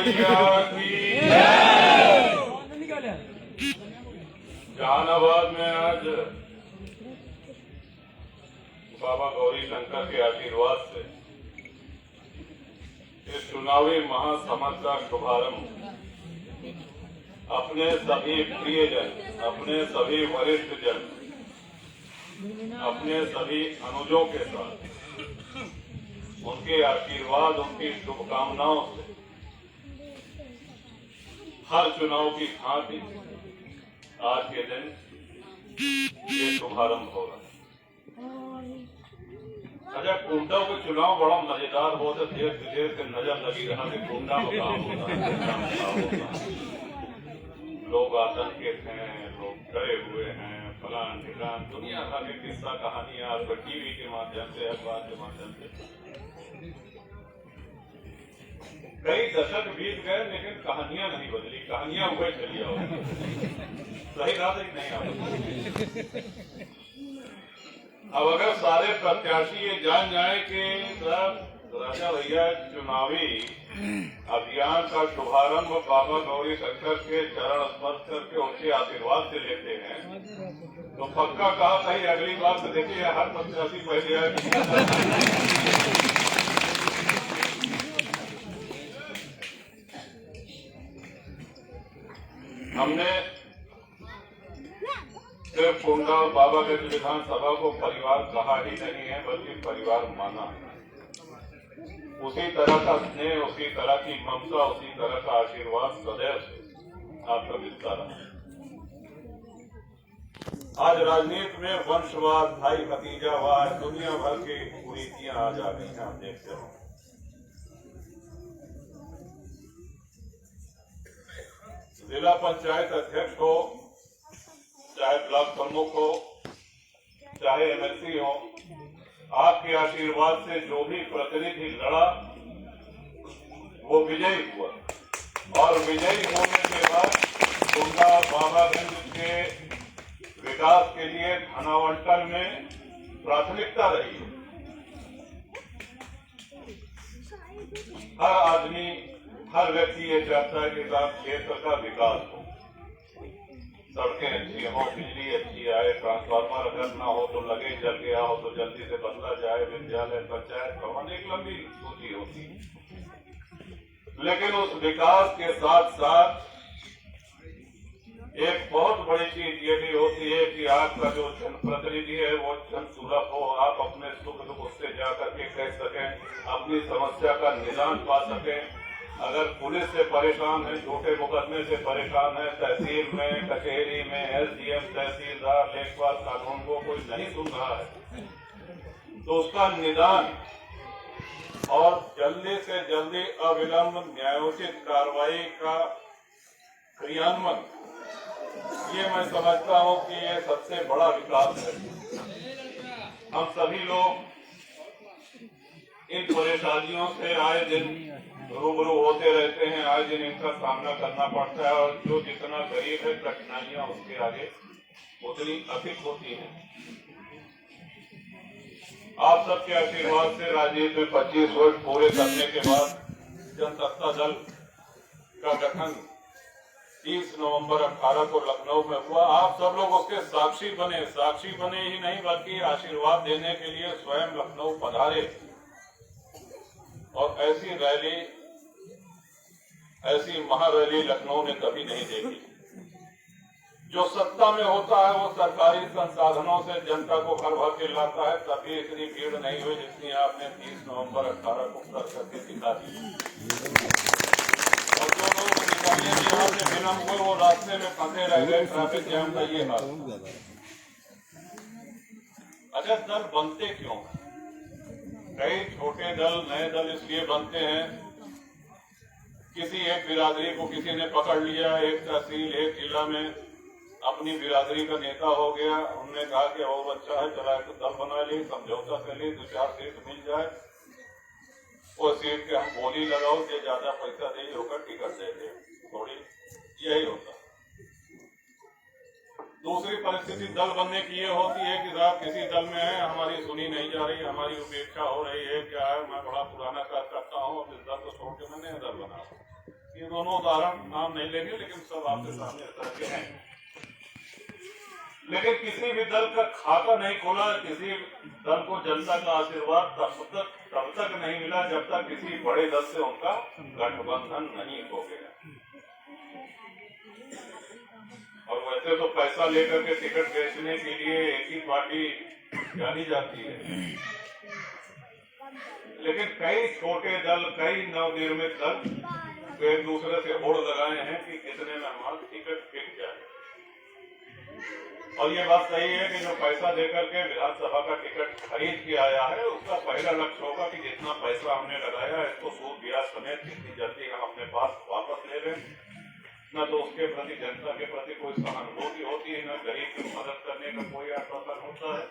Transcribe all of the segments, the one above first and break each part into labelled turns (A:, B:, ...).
A: मैया की जहानाबाद में आज बाबा गौरी शंकर के आशीर्वाद से इस चुनावी महासमर का शुभारंभ अपने सभी प्रियजन, अपने सभी वरिष्ठ जन, अपने सभी अनुजों के साथ उनके आशीर्वाद, उनकी शुभकामनाओं से हर चुनाव की भांति आज के दिन ये शुभारंभ हो रहा है। अच्छा, कुंडा का चुनाव बड़ा मजेदार हो तो देर से नजर लगी रहा कि कुंडा में काम होता है। लोग आतंकित हैं, लोग डरे हुए हैं, फलान ठिकान दुनिया भर के किस्सा कहानियां आपको टीवी के माध्यम से, अखबार के माध्यम से कई दशक बीत गए, लेकिन कहानियां नहीं बदली, कहानियां हुए चली आओ। सही बात है कि नहीं? आप अब अगर सारे प्रत्याशी ये जान जाए कि राजा भैया चुनावी अभियान का शुभारंभ बाबा गौरी शंकर के चरण स्पर्श करके उनके आशीर्वाद से लेते हैं, तो पक्का कहा कहीं अगली बार से देखिए हर प्रत्याशी पहले आए। हमने सिर्फ कुंडा और बाबागंज विधानसभा को परिवार कहा ही नहीं है, बल्कि परिवार माना है। उसी तरह का स्नेह, उसी तरह की ममता, उसी तरह का आशीर्वाद सदैव से आपका मिलता रहा। आज राजनीति में वंशवाद, भाई भतीजावाद, दुनिया भर की कुरीतियां आज आ गई हैं, आप देखते हो। जिला पंचायत अध्यक्ष हो, चाहे ब्लॉक प्रमुख हो, चाहे एमएलसी हो, आपके आशीर्वाद से जो भी प्रतिनिधि लड़ा वो विजयी हुआ, और विजयी होने के बाद कुंडा बाबागंज के विकास के लिए धनावंटन में प्राथमिकता रही है। हर आदमी, हर व्यक्ति ये चाहता है कि साहब क्षेत्र का विकास हो, सड़कें अच्छी हो, बिजली अच्छी आए, ट्रांसफार्मर अगर ना हो तो लगे, जल गया हो तो जल्दी से बदला जाए, विद्यालय, पंचायत भवन, एक लंबी सूची होती है। लेकिन उस विकास के साथ साथ एक बहुत बड़ी चीज ये भी होती है कि आपका जो जनप्रतिनिधि है वो जन सुलभ हो, आप अपने सुख दुख उससे जाकर के कह सकें, अपनी समस्या का निदान पा सकें। अगर पुलिस से परेशान है, छोटे मुकदमे से परेशान है, तहसील में, कचहरी में, एसडीएम, तहसीलदार, लेखपाल कानून को कोई नहीं सुन रहा है, तो उसका निदान और जल्दी से जल्दी अविलंब न्यायोचित कार्रवाई का क्रियान्वयन, ये मैं समझता हूं कि ये सबसे बड़ा विकास है। हम सभी लोग इन परेशानियों से आए दिन रूबरू होते रहते हैं, आए दिन इनका सामना करना पड़ता है, और जो जितना गरीब है कठिनाइयां उसके आगे उतनी अधिक होती हैं। आप सबके आशीर्वाद से राजनीति में 25 वर्ष पूरे करने के बाद जनसत्ता दल का गठन 30 नवंबर 18 को लखनऊ में हुआ। आप सब लोग उसके साक्षी बने ही नहीं बल्कि आशीर्वाद देने के लिए स्वयं लखनऊ पधारे, और ऐसी रैली, ऐसी महारैली लखनऊ ने कभी नहीं देखी। जो सत्ता में होता है वो सरकारी संसाधनों से जनता को भर भर के लाता है, तभी इतनी भीड़ नहीं हुई जितनी आपने 30 नवंबर 18 को कर करके दिखा दी। और जो लोग निकलने के यहाँ से विलम्ब हुए वो रास्ते में फंसे रह गए, ट्रैफिक जाम का ये हाल। अच्छा, दल बनते क्यों? कई छोटे दल, नए दल इसलिए बनते हैं, किसी एक बिरादरी को किसी ने पकड़ लिया, एक तहसील, एक जिला में अपनी बिरादरी का नेता हो गया, उन्होंने कहा कि और अच्छा है, चला एक दल बना ली, समझौता कर ली, 2-4 सीट मिल जाए, वो सीट के हम बोली लगाओ, कि ज्यादा पैसा दे होकर टिकट दे दे, थोड़ी यही होता। दूसरी परिस्थिति दल बनने की ये होती है कि साहब किसी दल में है, हमारी सुनी नहीं जा रही, हमारी उपेक्षा हो रही है, क्या है, मैं बड़ा पुराना कार्य करता हूँ, इस दल को छोड़ के मैं नया दल बना। ये दोनों उदाहरण नाम नहीं लेंगे, लेकिन सब आपके सामने इस तरह के हैं। लेकिन किसी भी दल का खाता नहीं खोला, किसी दल को जनता का आशीर्वाद तब तक नहीं मिला जब तक किसी बड़े दल से उनका गठबंधन नहीं हो गया। और वैसे तो पैसा लेकर के टिकट बेचने के लिए एक ही पार्टी जानी जाती है, लेकिन कई छोटे दल, कई नवनिर्मित दल एक दूसरे से होड़ लगाए हैं कि कितने में हमारा टिकट बिक जाए। और ये बात सही है कि जो पैसा देकर के विधानसभा का टिकट खरीद के आया है, उसका पहला लक्ष्य होगा कि जितना पैसा हमने लगाया है इसको सूद ब्याज समेत कितनी जल्दी हम अपने पास वापस ले लें। न तो उसके प्रति, जनता के प्रति कोई सहानुभूति होती है, न गरीब की मदद करने का कोई आश्वासन होता है,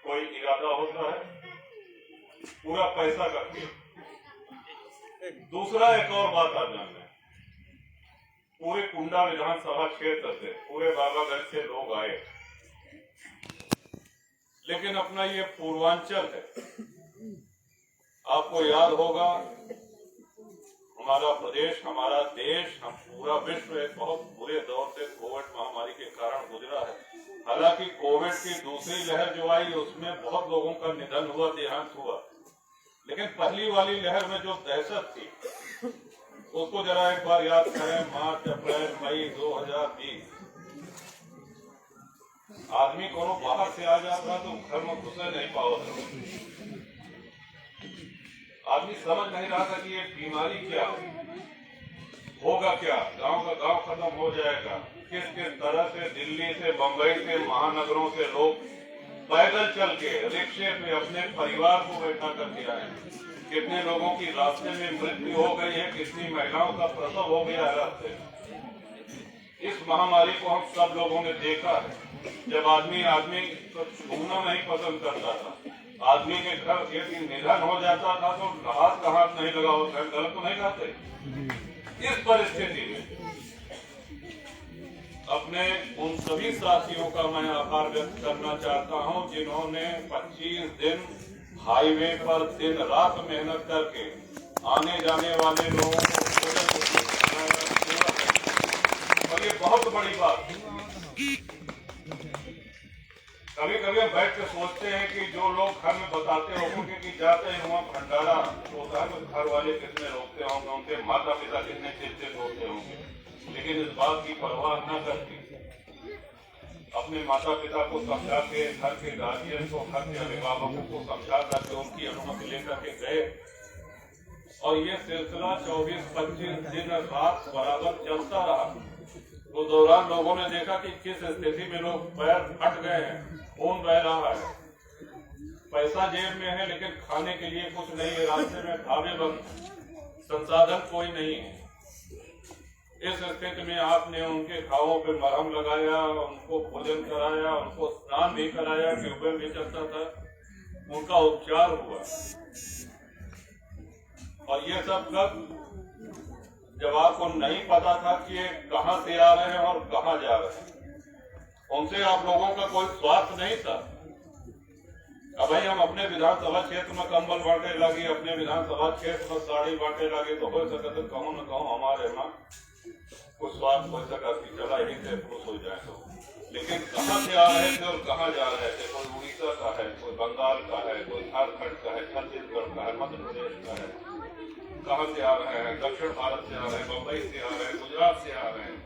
A: कोई इरादा होता है, पूरा पैसा का खेल। दूसरा एक और बात आप जान लें, पूरे कुंडा विधानसभा क्षेत्र से, पूरे बाबागंज से लोग आए, लेकिन अपना ये पूर्वांचल है। आपको याद होगा हमारा प्रदेश, हमारा देश, हम पूरा विश्व एक बहुत बुरे दौर से कोविड महामारी के कारण गुजरा है। हालांकि कोविड की दूसरी लहर जो आई उसमें बहुत लोगों का निधन हुआ, देहांत हुआ, लेकिन पहली वाली लहर में जो दहशत थी उसको जरा एक बार याद करें। मार्च, अप्रैल, मई 2020 आदमी को बाहर से आ जाता तो घर में घुसे नहीं पाता, आदमी समझ नहीं रहा था कि ये बीमारी क्या होगा, क्या गांव का गांव खत्म हो जाएगा। किस किस तरह से दिल्ली से, बंबई से, महानगरों से लोग पैदल चल के रिक्शे पे अपने परिवार को बैठा करके आए। कितने लोगों की रास्ते में मृत्यु हो गई है, कितनी महिलाओं का प्रसव हो गया है रास्ते में। इस महामारी को हम सब लोगों ने देखा है। जब आदमी को छूना नहीं पसंद करता था, आदमी के घर यदि निधन हो जाता था तो हाथ का हाथ नहीं लगा होता, गलत तो नहीं कहते। इस परिस्थिति में अपने उन सभी साथियों का मैं आभार व्यक्त करना चाहता हूं जिन्होंने 25 दिन हाईवे पर दिन रात मेहनत करके आने जाने वाले लोगों को, और ये बहुत बड़ी बात। कभी कभी हम बैठ के सोचते हैं कि जो लोग घर में बताते होंगे कि जाते हैं वहाँ भंडारा होता है तो घर वाले कितने रोकते होंगे, उनके माता पिता कितने चिंतित होते होंगे, लेकिन इस बात की परवाह न करके अपने माता पिता को समझा के, घर के गार्जियन को, घर के अभिभावकों को समझा करके उनकी अनुमति लेकर के गए। और ये सिलसिला 24-25 दिन रात बराबर चलता रहा। तो दौरान लोगों ने देखा कि किस स्थिति में लोग पैर फट गए हैं, खून बह रहा है, पैसा जेब में है लेकिन खाने के लिए कुछ नहीं है, रास्ते में ढाबे बंद, संसाधन कोई नहीं है। इस स्थिति में आपने उनके घावों पे मरहम लगाया, उनको भोजन कराया, उनको स्नान भी कराया, ट्यूबवेल भी चलता था, उनका उपचार हुआ। और ये सब कब, जब आपको नहीं पता था कि ये कहां से आ रहे हैं और कहां जा रहे हैं। उनसे आप लोगों का कोई स्वार्थ नहीं था। अब भाई हम अपने विधानसभा क्षेत्र में कंबल बांटे लगे, अपने विधानसभा क्षेत्र में साड़ी बांटे लगे, तो हो सके तो कहूँ न कहूँ हमारे यहाँ कुछ स्वार्थ हो सका कि चला यही से खुश हो जाए। तो लेकिन कहाँ से आ रहे थे और कहाँ जा रहे थे, कोई उड़ीसा का है, कोई बंगाल का है, कोई झारखंड का है, छत्तीसगढ़ का है, मध्य प्रदेश का है, कहाँ से आ रहे हैं, दक्षिण भारत से आ रहे हैं, बम्बई से आ रहे हैं, गुजरात से आ रहे हैं।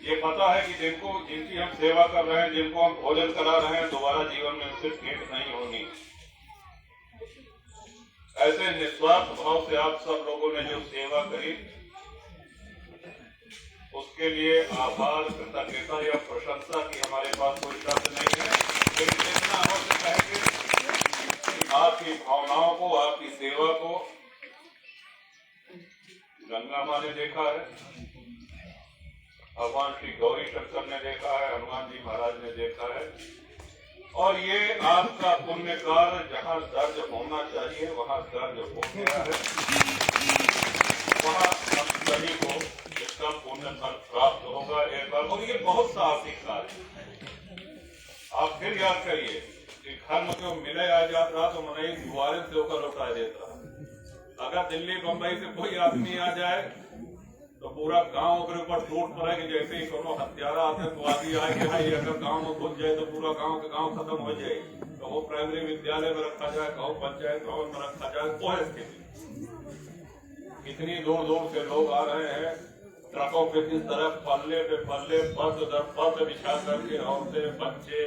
A: ये पता है कि जिनकी हम सेवा कर रहे हैं, जिनको हम भोजन करा रहे हैं, दोबारा जीवन में उनसे भेंट नहीं होनी। ऐसे निस्वार्थ भाव से आप सब लोगों ने जो सेवा करी, उसके लिए आभार, कृतज्ञता या प्रशंसा की हमारे पास कोई शब्द नहीं है। लेकिन इतना अवश्य कहेंगे, आपकी भावनाओं को, आपकी सेवा को गंगा माँ ने देखा है, भगवान श्री गौरी शंकर ने देखा है, हनुमान जी महाराज ने देखा है। और ये आपका पुण्य कार्य जहाँ दर्ज होना चाहिए वहाँ दर्ज हो गया है। वहाँ हम सभी को इसका पुण्य फल प्राप्त होगा एक बार। और ये बहुत साहसिक कार्य है। आप फिर याद करिए कि घर में क्यों मिले आ जाता तो मनई द्वारे से होकर लौटा देता। अगर दिल्ली बंबई से कोई आदमी आ जाए तो पूरा गांव के ऊपर टूट पड़े कि जैसे ही कोनो हत्यारा आतंकवादी आए कि भाई अगर गांव में घुस जाए तो पूरा गांव के गांव खत्म हो जाएगी। तो वो प्राइमरी विद्यालय में रखा जाए, गांव पंचायत भवन में रखा जाए, वो है स्थिति। इतनी दूर दूर से लोग आ रहे हैं, ट्रकों पे किस तरह पल्ले पे पल्ले पद दर पद बिछा करके औरतें बच्चे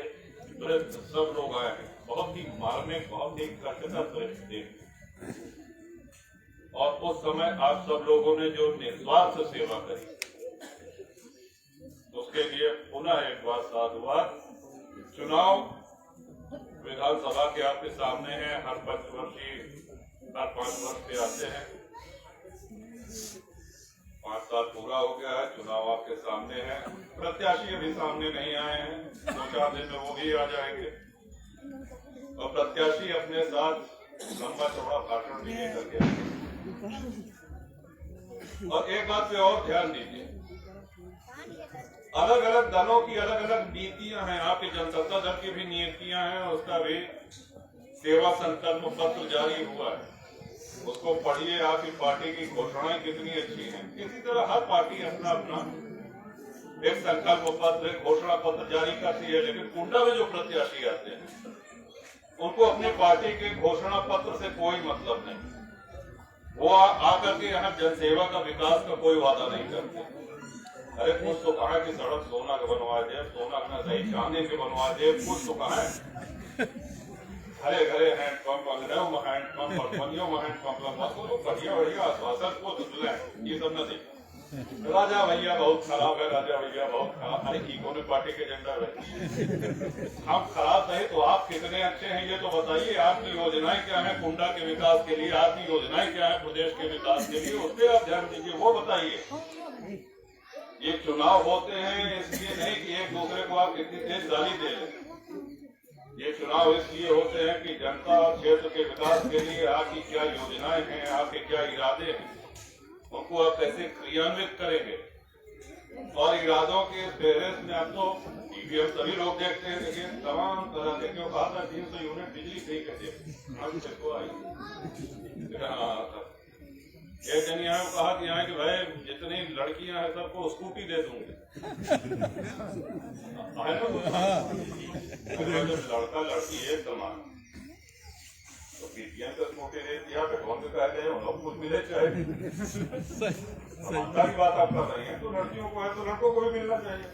A: वृद्ध सब लोग आए हैं। बहुत ही मार्मिक, बहुत ही कष्टकर परिस्थिति। और उस समय आप सब लोगों ने जो निस्वार्थ सेवा करी, उसके लिए पुनः एक बार साधुवाद। चुनाव विधानसभा के आपके सामने है, हर 5 वर्ष पे आते हैं। 5 साल पूरा हो गया है, चुनाव आपके सामने है। प्रत्याशी अभी सामने नहीं आए हैं, 2-4 दिन में वो भी आ जाएंगे। और प्रत्याशी अपने साथ लंबा चौड़ा भाषण भी लेकर के आएंगे। और एक बात पे और ध्यान दीजिए, अलग अलग दलों की अलग अलग नीतियां हैं। आपकी जनता दल की भी नीतियां हैं, उसका भी सेवा संकल्प पत्र जारी हुआ है, उसको पढ़िए। आपकी पार्टी की घोषणाएं कितनी अच्छी हैं। इसी तरह हर पार्टी अपना अपना एक संकल्प पत्र, घोषणा पत्र जारी करती है। लेकिन कुंडा में जो प्रत्याशी आते हैं उनको अपने पार्टी के घोषणा पत्र से कोई मतलब नहीं। वो आकर के यहाँ जनसेवा का, विकास का कोई वादा नहीं करते। अरे कुछ तो कहा कि सड़क सोना का बनवा दे, सोना का सही चांदी के बनवा दे, कुछ तो कहा है। घरे घरे हैंडपंप, अंग्रेजों में हैंडपंप, बर्फनियों में हैंडपंप, बढ़िया बढ़िया आश्वासन को ये सब नहीं। राजा भैया बहुत खराब है, राजा भैया बहुत खराब। अरे ईगो ने पार्टी के एजेंडा रखी। हम खराब नहीं तो आप कितने अच्छे हैं ये तो बताइए। आपकी योजनाएं क्या है कुंडा के विकास के लिए, आपकी योजनाएं क्या है प्रदेश के विकास के लिए, उस पर आप ध्यान दीजिए, वो बताइए। ये चुनाव होते हैं इसलिए नहीं कि एक दूसरे को आप कितनी तेज गाली दे लें। ये चुनाव इसलिए होते हैं कि जनता और क्षेत्र के विकास के लिए आपकी क्या योजनाएं हैं, आपके क्या इरादे हैं, उनको आप कैसे क्रियान्वित करेंगे। और इरादों के फेहरिस्त में आप तो टीवी हम सभी लोग देखते हैं, लेकिन तमाम तरह के क्यों कहा था 300 यूनिट बिजली फ्री कैसे एक जन यहाँ कहा कि यहाँ कि भाई जितनी लड़कियां हैं सबको स्कूटी दे दूंगे। लड़का लड़की एक समान तो पीटीएम का स्कूटी दे दिया, पेट्रोल में कह गए उन लोग कुछ मिले चाहे। समानता की बात आप कर रही हैं तो लड़कियों को है तो लड़कों को भी मिलना चाहिए।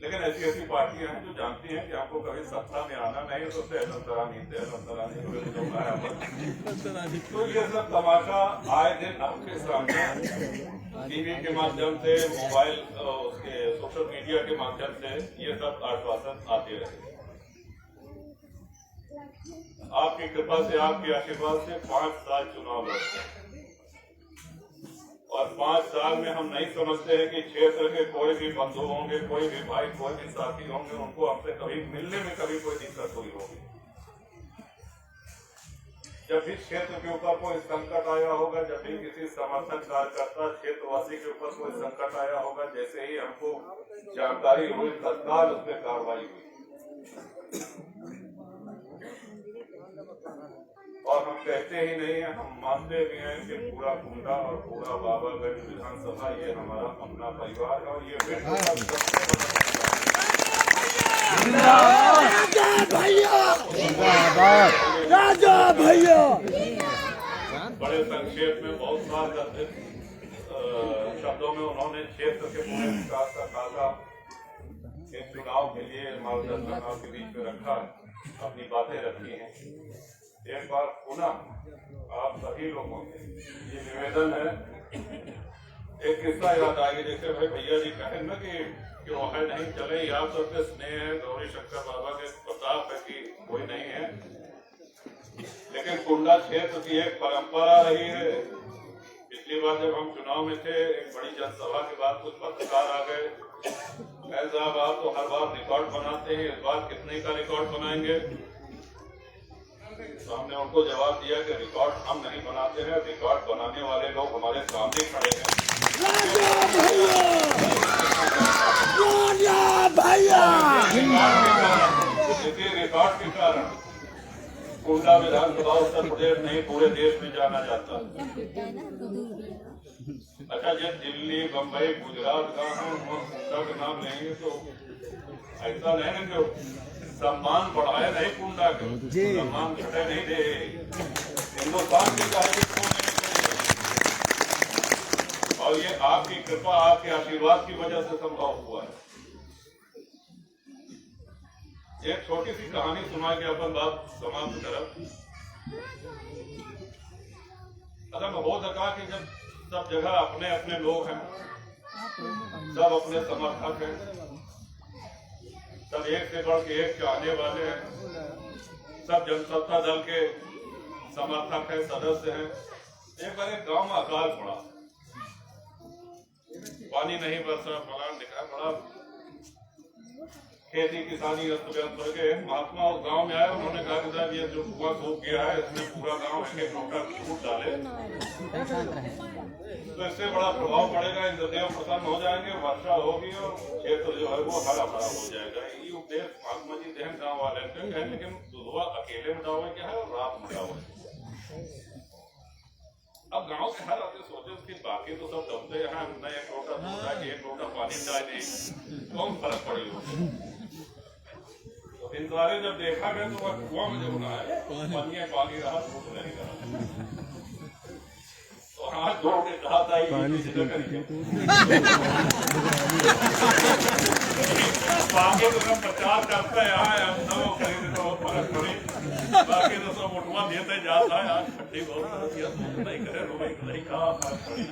A: लेकिन ऐसी ऐसी पार्टियां हैं जो जानती हैं कि आपको कभी सत्ता में आना नहीं, तो तो ये सब तमाशा आए दिन आपके सामने टीवी के माध्यम से, मोबाइल, उसके सोशल मीडिया के माध्यम से ये सब आश्वासन आते रहे। आपकी कृपा से, आपके आशीर्वाद से 5 साल चुनाव लड़ते हैं और 5 साल में हम नहीं समझते हैं कि क्षेत्र के कोई भी बंधु होंगे, कोई भी भाई, कोई भी साथी होंगे, उनको हमसे कभी मिलने में कभी कोई दिक्कत हुई होगी। जब भी क्षेत्र के ऊपर कोई संकट आया होगा, जब भी किसी समर्थक कार्यकर्ता क्षेत्रवासी के ऊपर कोई संकट आया होगा, जैसे ही हमको जानकारी हुई तत्काल उस पर कार्रवाई हुई। और हम कहते ही नहीं है, हम मानते भी हैं कि पूरा कुंडा और पूरा बाबागंज विधानसभा ये हमारा अपना परिवार है। और ये
B: राजा भैया
A: बड़े संक्षेप में बहुत सारे शब्दों में उन्होंने क्षेत्र के पूरे विकास का खाका एक चुनाव के लिए मार्गदर्शन आपके बीच में रखा, अपनी बातें रखी हैं। एक बार पुनः आप सभी लोगों से ये निवेदन है, एक किस्सा याद आएगी। जैसे भाई भैया जी कहें ना कि वो है नहीं चले, आप सबके स्नेह है, गौरी शंकर बाबा के प्रताप है कि कोई नहीं है, लेकिन कुंडा क्षेत्र की एक परंपरा रही है। पिछली बार जब हम चुनाव में थे, एक बड़ी जनसभा के बाद कुछ पत्रकार आ गए, साहब आप तो हर बार रिकॉर्ड बनाते हैं, इस बार कितने का रिकॉर्ड बनाएंगे? तो हमने उनको जवाब दिया कि रिकॉर्ड हम नहीं बनाते हैं, रिकॉर्ड बनाने वाले लोग हमारे सामने खड़े हैं। इसी रिकॉर्ड के कारण कुंडा विधानसभा उत्तर प्रदेश नहीं पूरे देश में जाना जाता। अच्छा, जब दिल्ली, बम्बई, गुजरात का हम कुंडा का नाम लेंगे तो ऐसा नहीं ना जो सम्मान बढ़ाए नहीं कुंडा का, सम्मान घटे नहीं दे। हिंदुस्तान की तारीफ को नहीं करें। और ये आपकी कृपा, आपके आशीर्वाद की वजह से संभव हुआ है। एक छोटी सी कहानी सुना के अपन बात समाप्त करब। अगर हो सका कि जब सब जगह अपने अपने लोग हैं, सब अपने समर्थक हैं, सब एक से बढ़ के एक चाहने वाले हैं, सब जनसत्ता दल के समर्थक हैं, सदस्य हैं। एक बार एक गांव में अकाल पड़ा, पानी नहीं बरसा, मकान दिखा पड़ा, खेती किसानी अस्त व्यस्त हो गए। महात्मा उस गांव में आए, उन्होंने कहा कि साहब ये जो कुआं सूख गया है, इसमें पूरा गांव एक लोटा छूट डाले तो इससे बड़ा प्रभाव पड़ेगा, इंद्रदेव प्रसन्न हो जाएंगे, वर्षा होगी और क्षेत्र जो है वो हरा भरा हो जाएगा। ये उपदेश महात्मा जी देहन गाँव वाले थे, लेकिन दुधवा अकेले में दावे क्या है और रात में दावे। अब गांव के हर आदमी सोचे कि बाकी तो सब दबते यहाँ, न एक लोटा दूध है, एक लोटा पानी डाले, कौन फर्क पड़ेगा। तो इन सारे जब देखा गया तो वह कुआं में जब है पानी रहा, धूप नहीं रहा। तो हाथ धो के कहा था बाकी तो सब 50 करते हैं, यहाँ हम सब खरीदे तो फर्क पड़ी, बाकी तो सब उठवा देते जाता है। आज खट्टी बहुत नहीं करे तो भाई नहीं कहा फर्क पड़ी।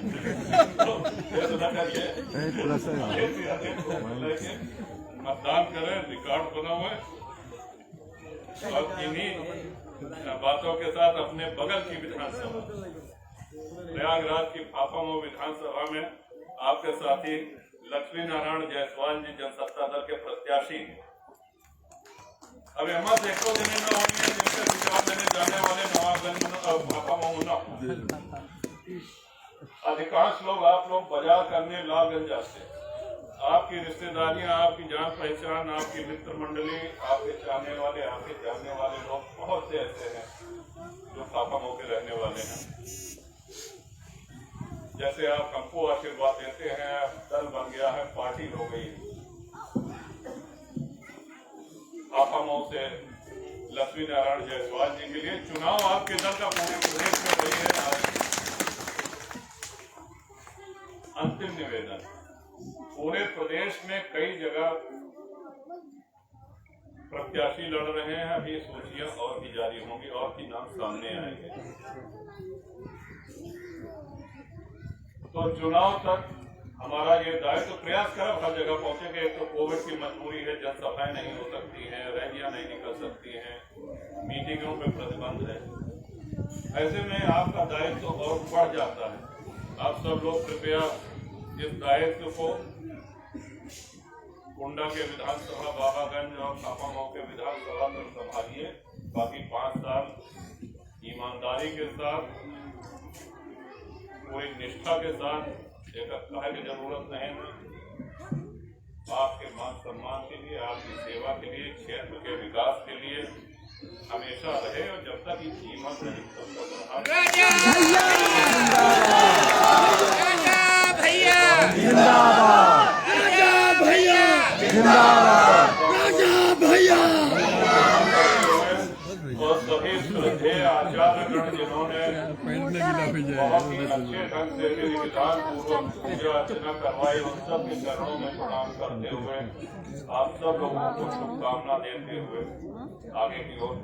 A: मतदान करें, रिकॉर्ड बना हुआ है। और इन्हीं बातों के साथ अपने बगल की विधानसभा प्रयागराज की फाफामऊ विधानसभा में आपके साथी लक्ष्मी नारायण जायसवाल जी जनसत्ता दल के प्रत्याशी। अब हिम्मत एक दो दिन न होनी है जिनसे विचार देने जाने वाले नवाबगंज फाफामऊ न। अधिकांश लोग आप लोग बाजार करने लालगंज जाते हैं। आपकी रिश्तेदारियां, आपकी जान पहचान, आपकी मित्र मंडली, आपके चाहने वाले, आपके जानने वाले लोग बहुत से ऐसे हैं जो फाफामऊ के रहने वाले हैं। जैसे आप हमको आशीर्वाद देते हैं, दल बन गया है, पार्टी हो गई। फाफामऊ से लक्ष्मी नारायण जायसवाल जी के लिए चुनाव आपके दल का पूरे प्रदेश में वही है। अंतिम निवेदन, पूरे प्रदेश में कई जगह प्रत्याशी लड़ रहे हैं। अभी सूचियां और भी जारी होंगी और भी नाम सामने आएंगे। तो चुनाव तक हमारा ये दायित्व प्रयास कर हर जगह पहुंचेंगे। एक तो कोविड की मजबूरी है, जनसभाएं नहीं हो सकती हैं, रैलियां नहीं निकल सकती हैं, मीटिंगों पे प्रतिबंध है। ऐसे में आपका दायित्व और बढ़ जाता है। आप सब लोग कृपया इस दायित्व को कुंडा के विधानसभा, बाबागंज और फाफामऊ के विधानसभा तक संभालिए। बाकी 5 साल ईमानदारी के साथ, पूरी निष्ठा के साथ, एक कहे की जरूरत नहीं है। आपके मान सम्मान के लिए, आपकी सेवा के लिए, क्षेत्र के विकास के लिए हमेशा रहे और जब तक ये कीमत नहीं तब तक और सभी श्रद्धेय आचार्यगण जिन्होंने बहुत ही अच्छे ढंग से विधान पूर्वक पूजा अर्चना करवाई, उन सब के चरणों में प्रणाम करते हुए आप सब लोगों को शुभकामना देते हुए आगे की ओर